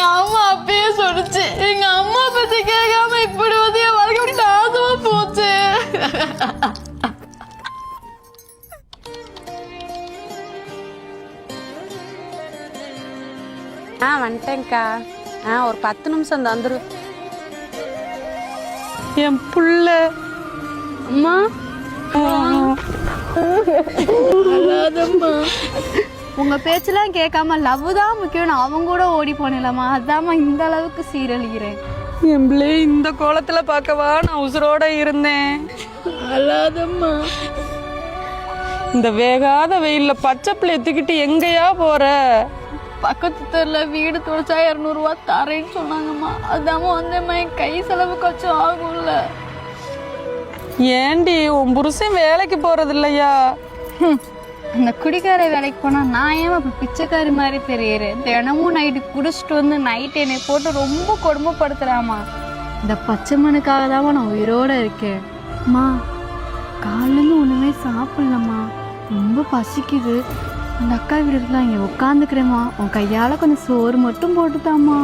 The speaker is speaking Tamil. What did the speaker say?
எங்க அம்மா அப்பயே சொல்லுச்சு. எங்க அம்மா பத்தி கேட்காம இப்படி வந்து என் வாழ்க்கை அப்படி நாசமா போச்சு. வந்துட்டேங்க்கா. ஒரு 10 நிமிஷம் வந்துரு. என் புள்ள அம்மா அழாதம்மா. உங்க பேச்செல்லாம் கேட்காம லவ் தான் முக்கியம் அவங்க கூட ஓடி போனேலம்மா. அதாம்மா இந்த அளவுக்கு சீரழிகிறேன். என் பிள்ளை இந்த கோலத்துல பார்க்கவா நான் உசுரோட இருந்தேன். அழாதம்மா. இந்த வேகாத வெயில்ல பச்சை பிள்ளை தூக்கிட்டு எங்கேயா போற? பக்கத்து தெருல வீடு துடைச்சா 200 ரூபா தரேன்னு சொன்னாங்கம்மா. அதாம்மா வந்தேம்மா. என் கை செலவுக்காச்சும் ஆகும்ல. ஏண்டி உன் புருஷன் வேலைக்கு போறது இல்லையா? அந்த குடிக்கார வேலைக்கு போனா நான் ஏன் அப்படி பிச்சைக்காரி மாதிரி தெரியுறேன்? தினமும் நைட்டு குடிச்சிட்டு வந்து நைட் என்னை போட்டு ரொம்ப கொடுமைப்படுத்துறாமா. இந்த பச்சை மனுக்காக தாம்மா நான் உயிரோட இருக்கேன். அம்மா காலிலேருந்து ஒண்ணுமே சாப்பிடலம்மா. ரொம்ப பசிக்குது. அந்த அக்கா வீடு இருக்கலாம், இங்கே உட்காந்துக்கிறேம்மா. உன் கையால் கொஞ்சம் சோறு மட்டும் போட்டுதாம்மா.